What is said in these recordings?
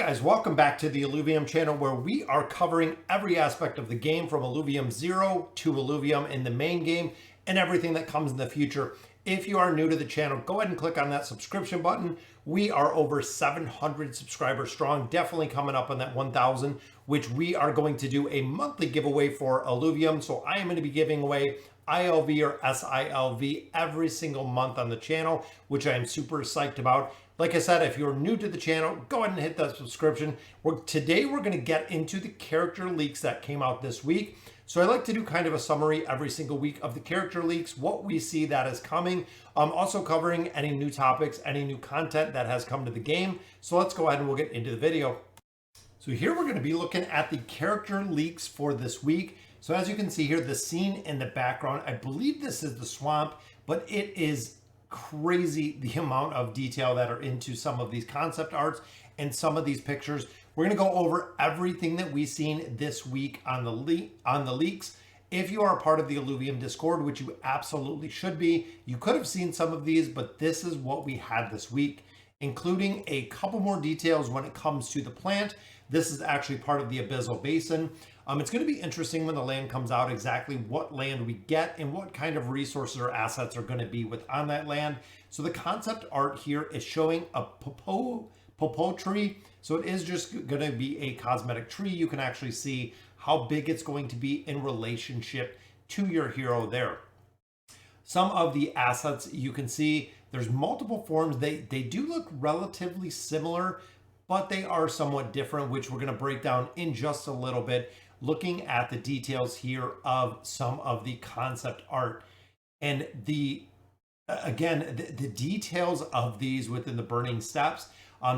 Guys, welcome back to the Alluvium channel where we are covering every aspect of the game from Alluvium 0 to Alluvium in the main game and everything that comes in the future. If you are new to the channel, go ahead and click on that subscription button. We are over 700 subscribers strong, definitely coming up on that 1,000, which we are going to do a monthly giveaway for Alluvium. So I am going to be giving away ILV or SILV every single month on the channel, which I am super psyched about. Like I said, if you're new to the channel, go ahead and hit that subscription. Today we're going to get into the character leaks that came out this week. So I like to do kind of a summary every single week of the character leaks, what we see that is coming. I'm also covering any new topics, any new content that has come to the game. So let's go ahead and we'll get into the video. So here we're going to be looking at the character leaks for this week. So as you can see here, the scene in the background, I believe this is the swamp, but it is crazy the amount of detail that are into some of these concept arts and some of these pictures. We're going to go over everything that we've seen this week on the leaks. If you are a part of the Alluvium Discord, which you absolutely should be, you could have seen some of these, but this is what we had this week, including a couple more details when it comes to the plant. This is actually part of the Abyssal Basin. It's going to be interesting when the land comes out, exactly what land we get and what kind of resources or assets are going to be on that land. So the concept art here is showing a popo tree. So it is just going to be a cosmetic tree. You can actually see how big it's going to be in relationship to your hero there. Some of the assets you can see, there's multiple forms. They do look relatively similar, but they are somewhat different, which we're going to break down in just a little bit, looking at the details here of some of the concept art. And the details of these within the burning steps.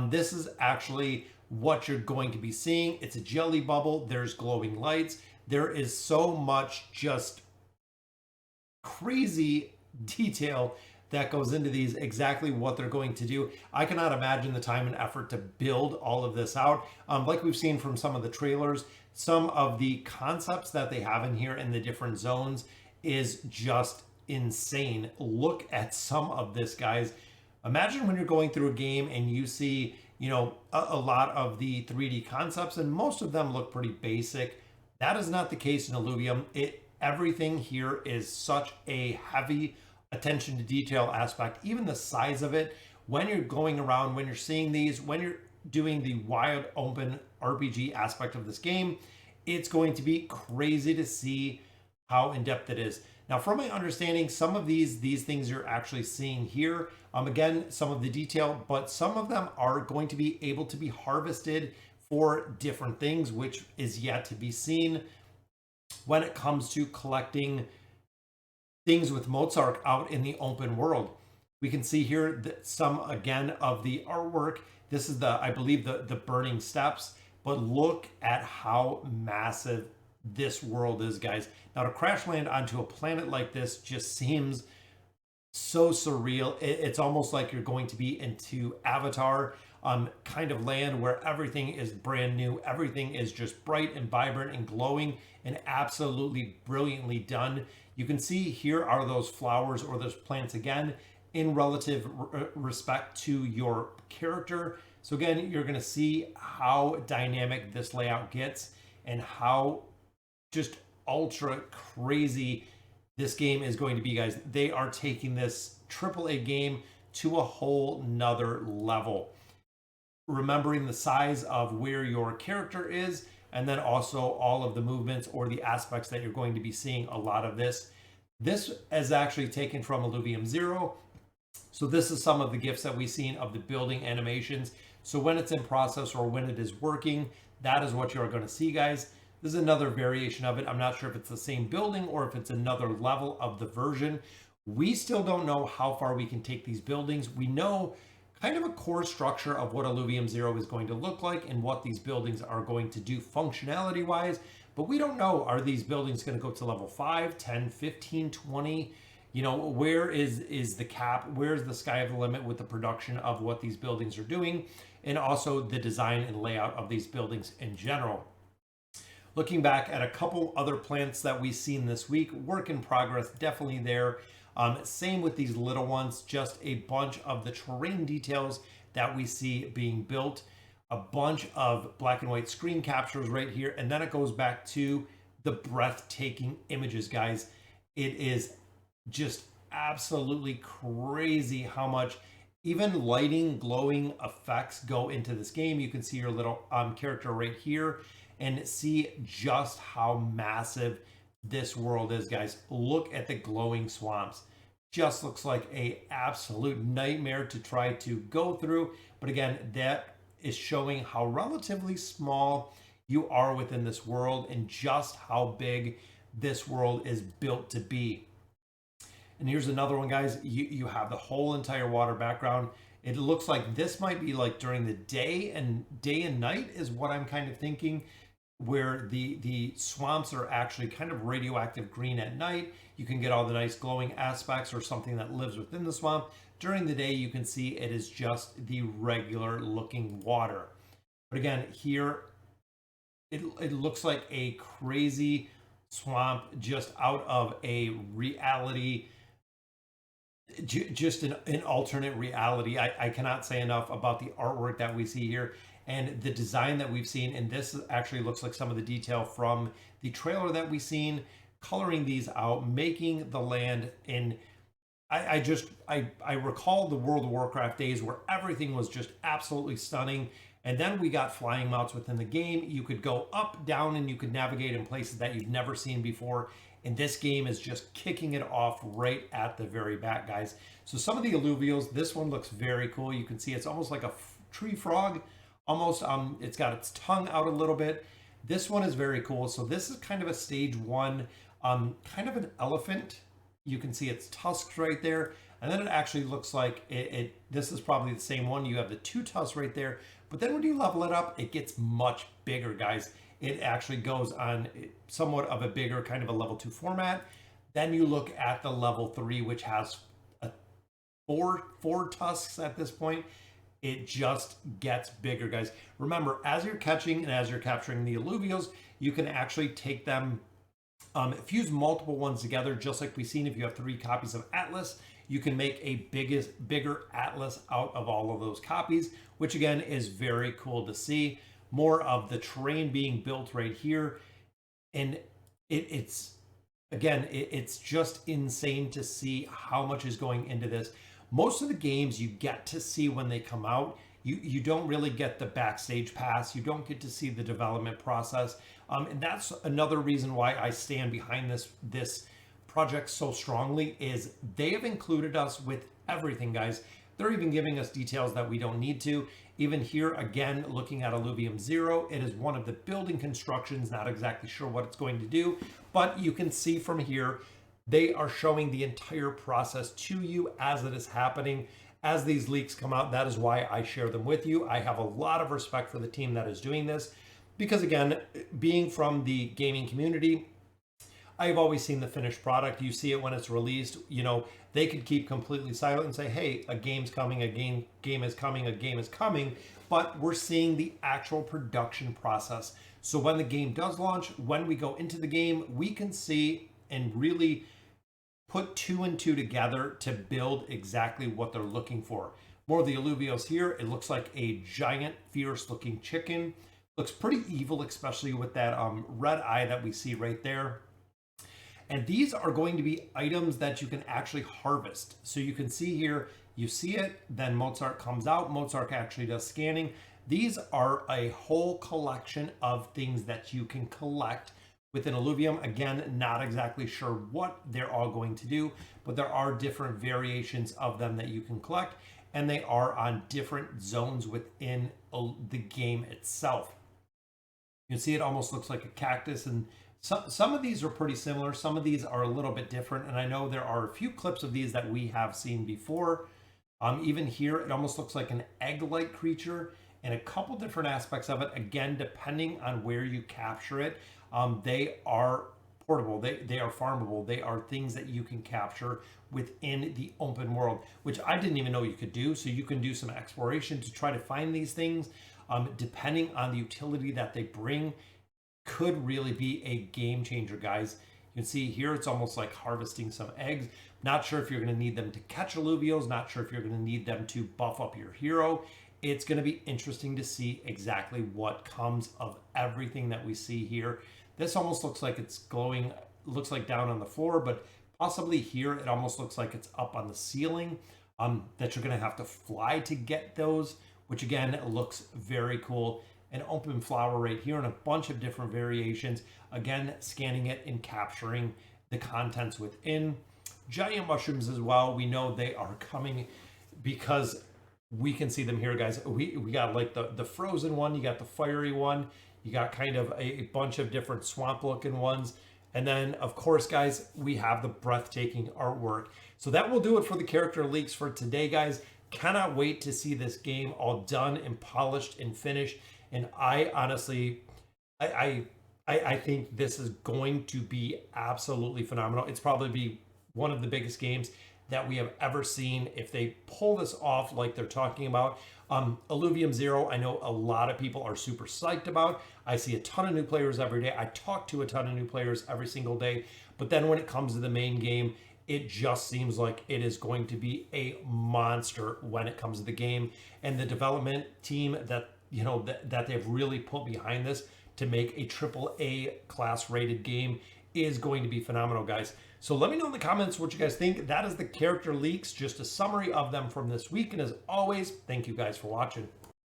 This is actually what you're going to be seeing. It's a jelly bubble. There's glowing lights. There is so much just crazy detail that goes into these, exactly what they're going to do. I cannot imagine the time and effort to build all of this out. Like we've seen from some of the trailers, some of the concepts that they have in here in the different zones is just insane. Look at some of this, guys. Imagine when you're going through a game and you see, a lot of the 3D concepts, and most of them look pretty basic. That is not the case in Alluvium. Everything here is such a heavy attention to detail aspect, even the size of it. When you're going around, when you're seeing these, when you're doing the wild open RPG aspect of this game, it's going to be crazy to see how in-depth it is. Now, from my understanding, some of these things you're actually seeing here, again, some of the detail, but some of them are going to be able to be harvested for different things, which is yet to be seen when it comes to collecting things with Mozart out in the open world. We can see here that some, again, of the artwork. This is I believe the burning steps, but look at how massive this world is, guys. Now, to crash land onto a planet like this just seems so surreal. It's almost like you're going to be into Avatar kind of land where everything is brand new. Everything is just bright and vibrant and glowing and absolutely brilliantly done. You can see here are those flowers or those plants again in relative respect to your character. So again, you're going to see how dynamic this layout gets and how just ultra crazy this game is going to be, guys. They are taking this AAA game to a whole nother level. Remembering the size of where your character is, and then also all of the movements or the aspects that you're going to be seeing a lot of this. This is actually taken from Alluvium 0. So this is some of the GIFs that we've seen of the building animations. So when it's in process or when it is working, that is what you're going to see, guys. This is another variation of it. I'm not sure if it's the same building or if it's another level of the version. We still don't know how far we can take these buildings. We know kind of a core structure of what Alluvium 0 is going to look like and what these buildings are going to do functionality wise, but we don't know, are these buildings going to go to level 5, 10, 15, 20? Where is the cap? Where's the sky of the limit with the production of what these buildings are doing, and also the design and layout of these buildings in general. Looking back at a couple other plants that we've seen this week, work in progress, definitely there. Same with these little ones, just a bunch of the terrain details that we see being built. a bunch of black and white screen captures right here, and then it goes back to the breathtaking images, guys. It is just absolutely crazy how much even lighting, glowing effects go into this game. You can see your little character right here and see just how massive this world is, guys. Look at the glowing swamps. Just looks like a absolute nightmare to try to go through. But again, that is showing how relatively small you are within this world and just how big this world is built to be. And here's another one, guys. You have the whole entire water background. It looks like this might be like during the day and night is what I'm kind of thinking, where the swamps are actually kind of radioactive green at night. You can get all the nice glowing aspects or something that lives within the swamp. During the day, you can see it is just the regular looking water. But again, here, it looks like a crazy swamp just out of a reality, just an alternate reality. I cannot say enough about the artwork that we see here and the design that we've seen. And this actually looks like some of the detail from the trailer that we've seen, coloring these out, making the land in. I recall the World of Warcraft days where everything was just absolutely stunning. And then we got flying mounts within the game. You could go up, down, and you could navigate in places that you've never seen before. And this game is just kicking it off right at the very back, guys. So some of the alluvials, this one looks very cool. You can see it's almost like a tree frog. Almost, it's got its tongue out a little bit. This one is very cool. So this is kind of a stage one, kind of an elephant. You can see its tusks right there. And then it actually looks like this is probably the same one. You have the two tusks right there. But then when you level it up, it gets much bigger, guys. It actually goes on somewhat of a bigger kind of a level 2 format. Then you look at the level 3, which has four tusks at this point. It just gets bigger, guys. Remember, as you're catching and as you're capturing the alluvials, you can actually take them, fuse multiple ones together, just like we've seen. If you have 3 copies of Atlas, you can make a bigger Atlas out of all of those copies, which again is very cool to see. More of the terrain being built right here. And it's just insane to see how much is going into this. Most of the games you get to see when they come out. You don't really get the backstage pass. You don't get to see the development process. And that's another reason why I stand behind this project so strongly, is they have included us with everything, guys. They're even giving us details that we don't need to. Even here, again, looking at Alluvium 0, it is one of the building constructions, not exactly sure what it's going to do, but you can see from here, they are showing the entire process to you as it is happening. As these leaks come out, that is why I share them with you. I have a lot of respect for the team that is doing this, because again, being from the gaming community, I've always seen the finished product. You see it when it's released. You know, they could keep completely silent and say, hey, a game's coming, a game is coming, a game is coming. But we're seeing the actual production process. So when the game does launch, when we go into the game, we can see and really put 2 and 2 together to build exactly what they're looking for. More of the alluvials here. It looks like a giant, fierce looking chicken. Looks pretty evil, especially with that red eye that we see right there. And these are going to be items that you can actually harvest. So you can see here, you see it, then Mozart comes out. Mozart actually does scanning. These are a whole collection of things that you can collect within Alluvium. Again, not exactly sure what they're all going to do, but there are different variations of them that you can collect, and they are on different zones within the game itself. You can see it almost looks like a cactus, and some of these are pretty similar. Some of these are a little bit different, and I know there are a few clips of these that we have seen before. Even here, it almost looks like an egg-like creature, and a couple different aspects of it. Again, depending on where you capture it, they are portable. They are farmable. They are things that you can capture within the open world, which I didn't even know you could do. So you can do some exploration to try to find these things. Depending on the utility that they bring, could really be a game changer, guys. You can see here it's almost like harvesting some eggs. Not sure if you're going to need them to catch alluvials, not sure if you're going to need them to buff up your hero. It's going to be interesting to see exactly what comes of everything that we see here. This almost looks like it's glowing, looks like down on the floor, but possibly here it almost looks like it's up on the ceiling, that you're going to have to fly to get those, which again looks very cool. An open flower right here and a bunch of different variations. Again, scanning it and capturing the contents within. Giant mushrooms as well. We know they are coming because we can see them here, guys. We got like the frozen one, you got the fiery one, you got kind of a bunch of different swamp looking ones. And then, of course, guys, we have the breathtaking artwork. So that will do it for the character leaks for today, guys. Cannot wait to see this game all done and polished and finished. And I honestly, I think this is going to be absolutely phenomenal. It's probably be one of the biggest games that we have ever seen if they pull this off like they're talking about. Alluvium Zero, I know a lot of people are super psyched about. I see a ton of new players every day. I talk to a ton of new players every single day. But then when it comes to the main game, it just seems like it is going to be a monster when it comes to the game. And the development team that, you know, that they've really put behind this to make a AAA class rated game is going to be phenomenal, guys. So let me know in the comments what you guys think. That is the character leaks, just a summary of them from this week. And as always, thank you guys for watching.